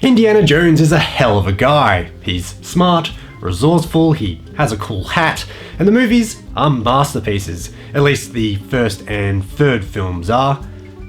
Indiana Jones is a hell of a guy. He's smart, resourceful, he has a cool hat, and the movies are masterpieces. At least the first and third films are.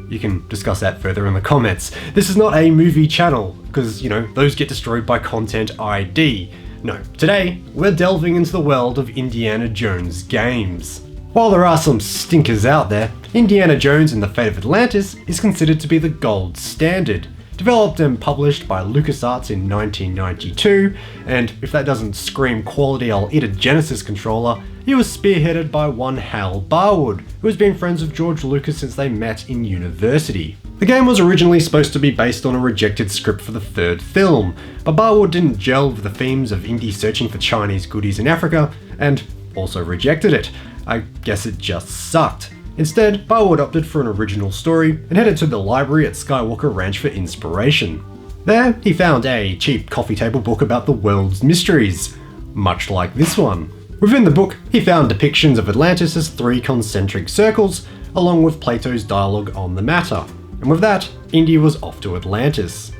You can discuss that further in the comments. This is not a movie channel, because, those get destroyed by Content ID. No, today, we're delving into the world of Indiana Jones games. While there are some stinkers out there, Indiana Jones and the Fate of Atlantis is considered to be the gold standard. Developed and published by LucasArts in 1992, and if that doesn't scream quality, I'll eat a Genesis controller, it was spearheaded by one Hal Barwood, who has been friends with George Lucas since they met in university. The game was originally supposed to be based on a rejected script for the third film, but Barwood didn't gel with the themes of Indy searching for Chinese goodies in Africa, and also rejected it. I guess it just sucked. Instead, Barwood opted for an original story and headed to the library at Skywalker Ranch for inspiration. There, he found a cheap coffee table book about the world's mysteries, much like this one. Within the book, he found depictions of Atlantis as 3 concentric circles, along with Plato's dialogue on the matter. And with that, Indy was off to Atlantis.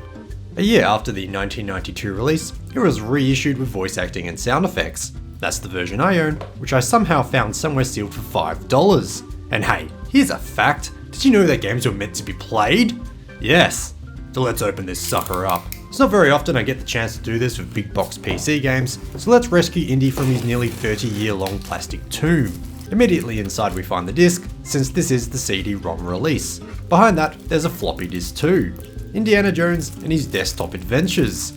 A year after the 1992 release, it was reissued with voice acting and sound effects. That's the version I own, which I somehow found somewhere sealed for $5. And hey, here's a fact. Did you know that games were meant to be played? Yes. So let's open this sucker up. It's not very often I get the chance to do this with big box PC games, so let's rescue Indy from his nearly 30-year-long plastic tomb. Immediately inside we find the disc, since this is the CD-ROM release. Behind that, there's a floppy disk too. Indiana Jones and his desktop adventures.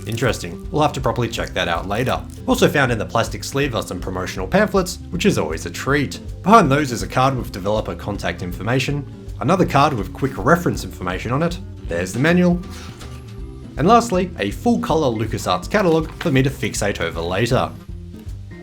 Interesting. We'll have to properly check that out later. Also found in the plastic sleeve are some promotional pamphlets, which is always a treat. Behind those is a card with developer contact information, another card with quick reference information on it, there's the manual, and lastly, a full-colour LucasArts catalogue for me to fixate over later.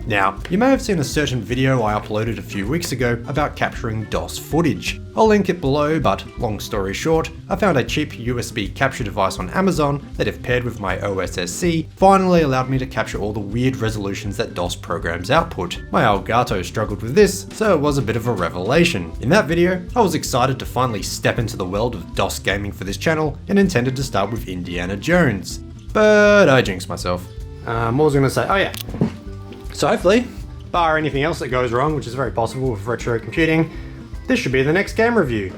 Now, you may have seen a certain video I uploaded a few weeks ago about capturing DOS footage. I'll link it below, but long story short, I found a cheap USB capture device on Amazon that, if paired with my OSSC, finally allowed me to capture all the weird resolutions that DOS programs output. My Elgato struggled with this, so it was a bit of a revelation. In that video, I was excited to finally step into the world of DOS gaming for this channel and intended to start with Indiana Jones. But I jinxed myself. What was I going to say? Oh yeah. So hopefully, bar anything else that goes wrong, which is very possible with retro computing, this should be the next game review.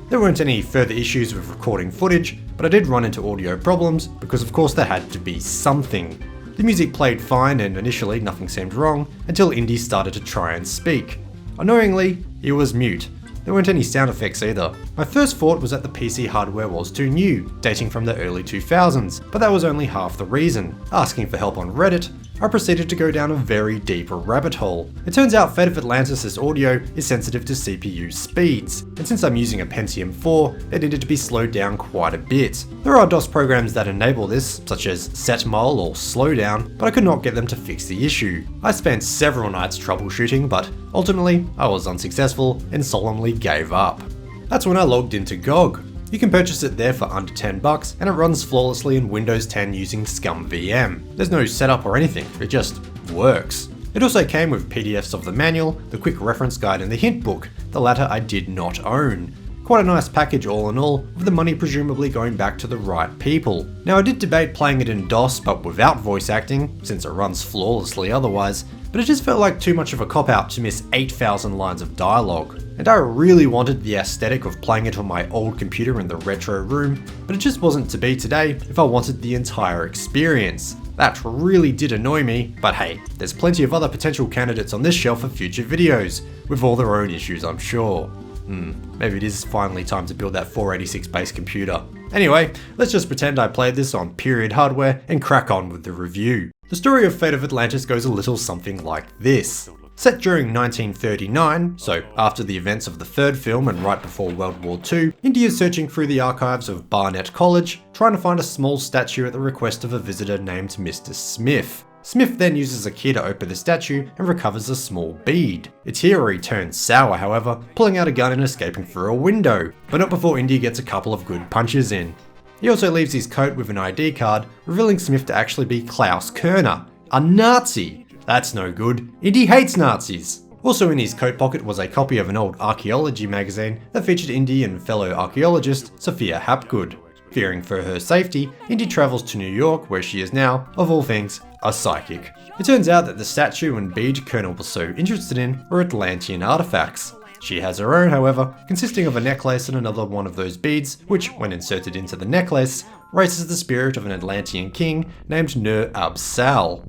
There weren't any further issues with recording footage, but I did run into audio problems, because of course there had to be something. The music played fine and initially nothing seemed wrong, until Indy started to try and speak. Annoyingly, he was mute. There weren't any sound effects either. My first thought was that the PC hardware was too new, dating from the early 2000s, but that was only half the reason. Asking for help on Reddit, I proceeded to go down a very deep rabbit hole. It turns out Fate of Atlantis' audio is sensitive to CPU speeds, and since I'm using a Pentium 4, it needed to be slowed down quite a bit. There are DOS programs that enable this, such as setmul or slowdown, but I could not get them to fix the issue. I spent several nights troubleshooting, but ultimately I was unsuccessful and solemnly gave up. That's when I logged into GOG. You can purchase it there for under $10 and it runs flawlessly in Windows 10 using ScumVM. There's no setup or anything, it just works. It also came with PDFs of the manual, the quick reference guide and the hint book, the latter I did not own. Quite a nice package all in all, with the money presumably going back to the right people. Now I did debate playing it in DOS but without voice acting, since it runs flawlessly otherwise, but it just felt like too much of a cop-out to miss 8,000 lines of dialogue. And I really wanted the aesthetic of playing it on my old computer in the retro room, but it just wasn't to be today if I wanted the entire experience. That really did annoy me, but hey, there's plenty of other potential candidates on this shelf for future videos, with all their own issues I'm sure. Maybe it is finally time to build that 486 base computer. Anyway, let's just pretend I played this on period hardware and crack on with the review. The story of Fate of Atlantis goes a little something like this. Set during 1939, so after the events of the third film and right before World War II, Indy is searching through the archives of Barnet College, trying to find a small statue at the request of a visitor named Mr. Smith. Smith then uses a key to open the statue and recovers a small bead. It's here where he turns sour, however, pulling out a gun and escaping through a window, but not before Indy gets a couple of good punches in. He also leaves his coat with an ID card, revealing Smith to actually be Klaus Kerner, a Nazi. That's no good. Indy hates Nazis. Also in his coat pocket was a copy of an old archaeology magazine that featured Indy and fellow archaeologist Sophia Hapgood. Fearing for her safety, Indy travels to New York, where she is now, of all things, a psychic. It turns out that the statue and bead Colonel was so interested in were Atlantean artifacts. She has her own, however, consisting of a necklace and another one of those beads, which, when inserted into the necklace, raises the spirit of an Atlantean king named Ner-Ab-Sal.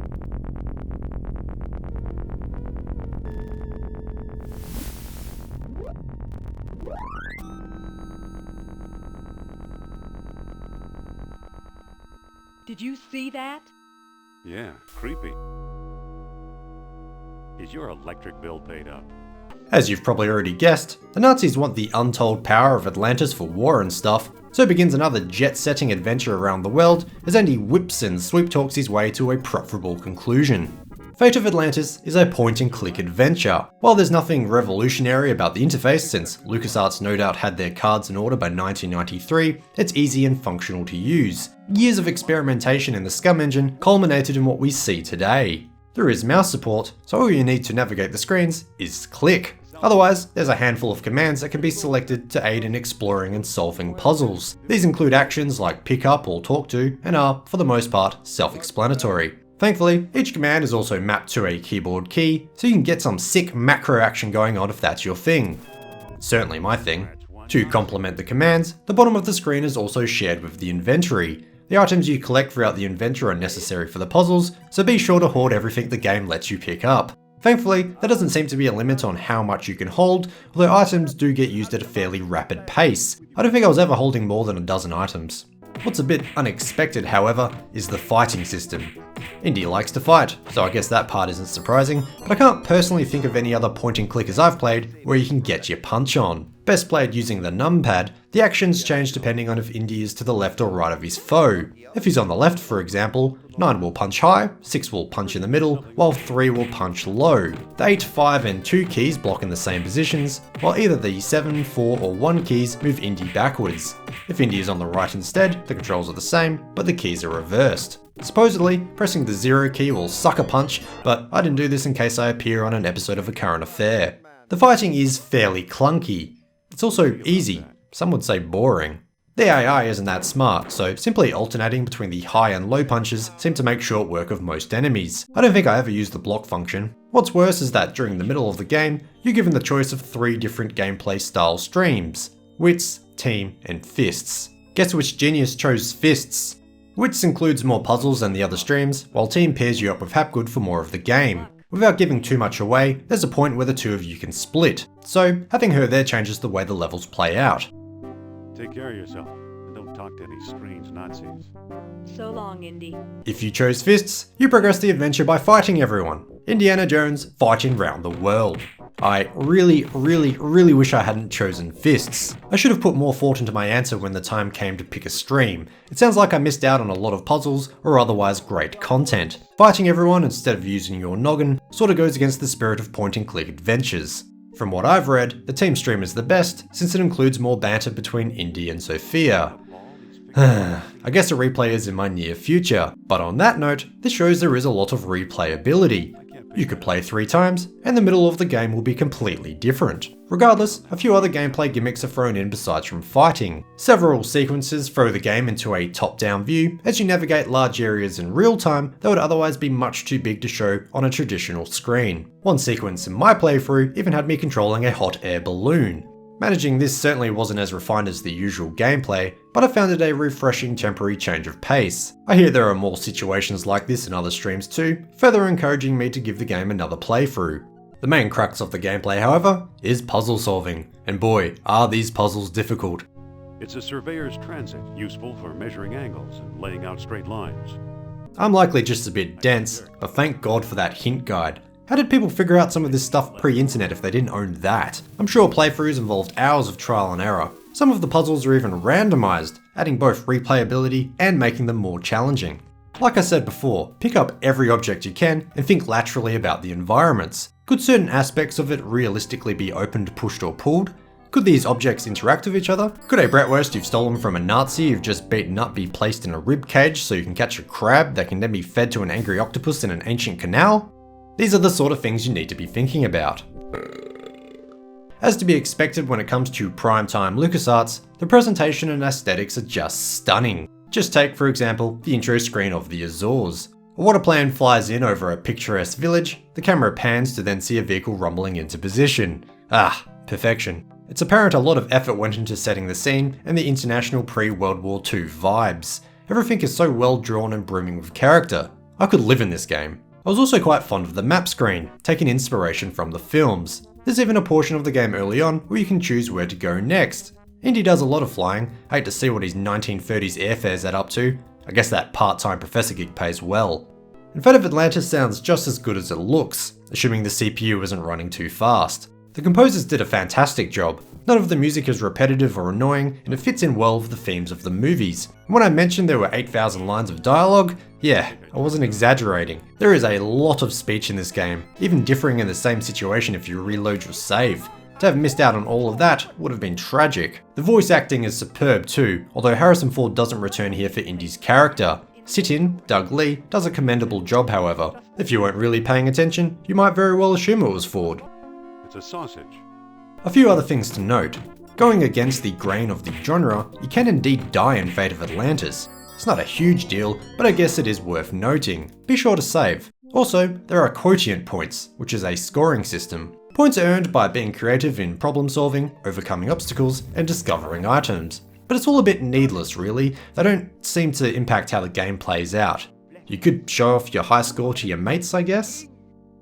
Did you see that? Yeah, creepy. Is your electric bill paid up? As you've probably already guessed, the Nazis want the untold power of Atlantis for war and stuff, so begins another jet-setting adventure around the world as Andy whips and sweep-talks his way to a profitable conclusion. Fate of Atlantis is a point-and-click adventure. While there's nothing revolutionary about the interface, since LucasArts no doubt had their cards in order by 1993, it's easy and functional to use. Years of experimentation in the SCUM engine culminated in what we see today. There is mouse support, so all you need to navigate the screens is click. Otherwise, there's a handful of commands that can be selected to aid in exploring and solving puzzles. These include actions like pick up or talk to, and are, for the most part, self-explanatory. Thankfully, each command is also mapped to a keyboard key, so you can get some sick macro action going on if that's your thing. Certainly my thing. To complement the commands, the bottom of the screen is also shared with the inventory. The items you collect throughout the inventory are necessary for the puzzles, so be sure to hoard everything the game lets you pick up. Thankfully, there doesn't seem to be a limit on how much you can hold, although items do get used at a fairly rapid pace. I don't think I was ever holding more than a dozen items. What's a bit unexpected, however, is the fighting system. Indy likes to fight, so I guess that part isn't surprising, but I can't personally think of any other point-and-clickers I've played where you can get your punch on. Best played using the numpad, the actions change depending on if Indy is to the left or right of his foe. If he's on the left, for example, 9 will punch high, 6 will punch in the middle, while 3 will punch low. The 8, 5 and 2 keys block in the same positions, while either the 7, 4 or 1 keys move Indy backwards. If Indy is on the right instead, the controls are the same, but the keys are reversed. Supposedly, pressing the 0 key will suck a punch, but I didn't do this in case I appear on an episode of A Current Affair. The fighting is fairly clunky. It's also easy, some would say boring. The AI isn't that smart, so simply alternating between the high and low punches seem to make short work of most enemies. I don't think I ever used the block function. What's worse is that during the middle of the game, you're given the choice of 3 different gameplay style streams: Wits, Team, and Fists. Guess which genius chose Fists? Wits includes more puzzles than the other streams, while Team pairs you up with Hapgood for more of the game. Without giving too much away, there's a point where the two of you can split, so having her there changes the way the levels play out. Take care of yourself, and don't talk to any strange Nazis. So long, Indy. If you chose Fists, you progress the adventure by fighting everyone. Indiana Jones fighting round the world. I really wish I hadn't chosen Fists. I should have put more thought into my answer when the time came to pick a stream. It sounds like I missed out on a lot of puzzles or otherwise great content. Fighting everyone instead of using your noggin sort of goes against the spirit of point-and-click adventures. From what I've read, the team stream is the best since it includes more banter between Indy and Sophia. I guess a replay is in my near future, but on that note, this shows there is a lot of replayability. You could play 3 times, and the middle of the game will be completely different. Regardless, a few other gameplay gimmicks are thrown in besides from fighting. Several sequences throw the game into a top-down view as you navigate large areas in real time that would otherwise be much too big to show on a traditional screen. One sequence in my playthrough even had me controlling a hot air balloon. Managing this certainly wasn't as refined as the usual gameplay, but I found it a refreshing temporary change of pace. I hear there are more situations like this in other streams too, further encouraging me to give the game another playthrough. The main crux of the gameplay, however, is puzzle solving, and boy, are these puzzles difficult. It's a surveyor's transit, useful for measuring angles and laying out straight lines. I'm likely just a bit dense, but thank God for that hint guide. How did people figure out some of this stuff pre-internet if they didn't own that? I'm sure playthroughs involved hours of trial and error. Some of the puzzles are even randomized, adding both replayability and making them more challenging. Like I said before, pick up every object you can and think laterally about the environments. Could certain aspects of it realistically be opened, pushed, or pulled? Could these objects interact with each other? Could a bratwurst you've stolen from a Nazi you've just beaten up be placed in a rib cage so you can catch a crab that can then be fed to an angry octopus in an ancient canal? These are the sort of things you need to be thinking about. As to be expected when it comes to primetime LucasArts, the presentation and aesthetics are just stunning. Just take, for example, the intro screen of the Azores. A water plane flies in over a picturesque village, the camera pans to then see a vehicle rumbling into position. Ah, perfection. It's apparent a lot of effort went into setting the scene and the international pre-World War II vibes. Everything is so well drawn and brimming with character. I could live in this game. I was also quite fond of the map screen, taking inspiration from the films. There's even a portion of the game early on where you can choose where to go next. Indy does a lot of flying. I hate to see what his 1930s airfares add up to. I guess that part-time professor gig pays well. And Fate of Atlantis sounds just as good as it looks, assuming the CPU isn't running too fast. The composers did a fantastic job. None of the music is repetitive or annoying, and it fits in well with the themes of the movies. And when I mentioned there were 8,000 lines of dialogue, yeah, I wasn't exaggerating. There is a lot of speech in this game, even differing in the same situation if you reload your save. To have missed out on all of that would have been tragic. The voice acting is superb too, although Harrison Ford doesn't return here for Indy's character. Sit-in, Doug Lee, does a commendable job however. If you weren't really paying attention, you might very well assume it was Ford. It's a sausage. A few other things to note. Going against the grain of the genre, you can indeed die in Fate of Atlantis. It's not a huge deal, but I guess it is worth noting. Be sure to save. Also, there are quotient points, which is a scoring system. Points are earned by being creative in problem solving, overcoming obstacles, and discovering items. But it's all a bit needless really, they don't seem to impact how the game plays out. You could show off your high score to your mates, I guess?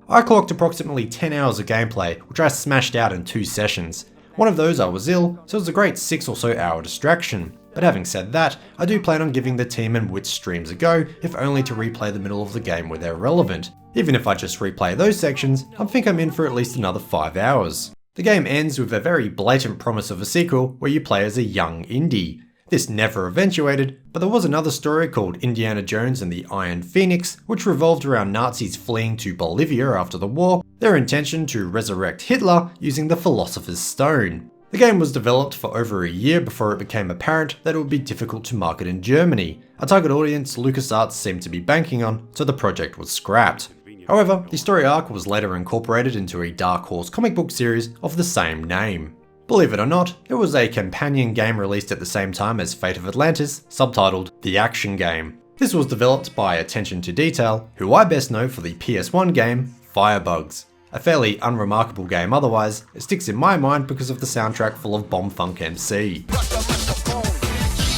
I clocked approximately 10 hours of gameplay, which I smashed out in 2 sessions. One of those I was ill, so it was a great 6 or so hour distraction. But having said that, I do plan on giving the Team and Wits streams a go, if only to replay the middle of the game where they're relevant. Even if I just replay those sections, I think I'm in for at least another 5 hours. The game ends with a very blatant promise of a sequel where you play as a young Indy. This never eventuated, but there was another story called Indiana Jones and the Iron Phoenix, which revolved around Nazis fleeing to Bolivia after the war, their intention to resurrect Hitler using the Philosopher's Stone. The game was developed for over a year before it became apparent that it would be difficult to market in Germany, a target audience LucasArts seemed to be banking on, so the project was scrapped. However, the story arc was later incorporated into a Dark Horse comic book series of the same name. Believe it or not, it was a companion game released at the same time as Fate of Atlantis, subtitled The Action Game. This was developed by Attention to Detail, who I best know for the PS1 game Firebugs. A fairly unremarkable game otherwise, it sticks in my mind because of the soundtrack full of Bomb Funk MC.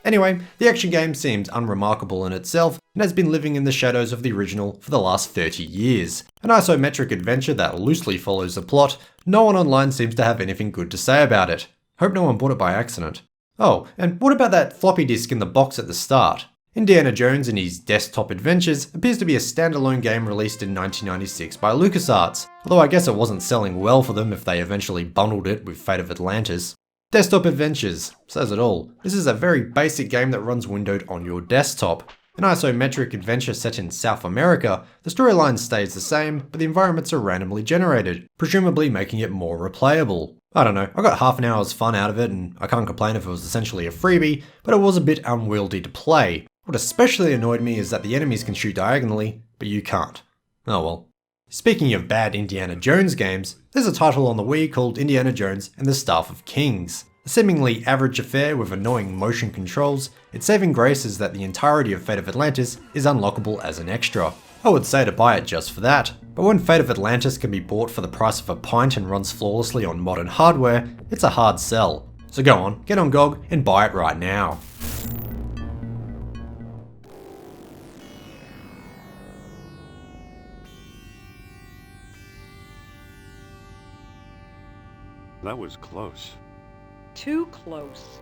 Anyway, the action game seems unremarkable in itself and has been living in the shadows of the original for the last 30 years. An isometric adventure that loosely follows the plot, no one online seems to have anything good to say about it. Hope no one bought it by accident. Oh, and what about that floppy disk in the box at the start? Indiana Jones and His Desktop Adventures appears to be a standalone game released in 1996 by LucasArts, although I guess it wasn't selling well for them if they eventually bundled it with Fate of Atlantis. Desktop Adventures says it all. This is a very basic game that runs windowed on your desktop. An isometric adventure set in South America, the storyline stays the same, but the environments are randomly generated, presumably making it more replayable. I don't know, I got half an hour's fun out of it and I can't complain if it was essentially a freebie, but it was a bit unwieldy to play. What especially annoyed me is that the enemies can shoot diagonally, but you can't. Oh well. Speaking of bad Indiana Jones games, there's a title on the Wii called Indiana Jones and the Staff of Kings. A seemingly average affair with annoying motion controls, its saving grace is that the entirety of Fate of Atlantis is unlockable as an extra. I would say to buy it just for that, but when Fate of Atlantis can be bought for the price of a pint and runs flawlessly on modern hardware, it's a hard sell. So go on, get on GOG and buy it right now. That was close. Too close.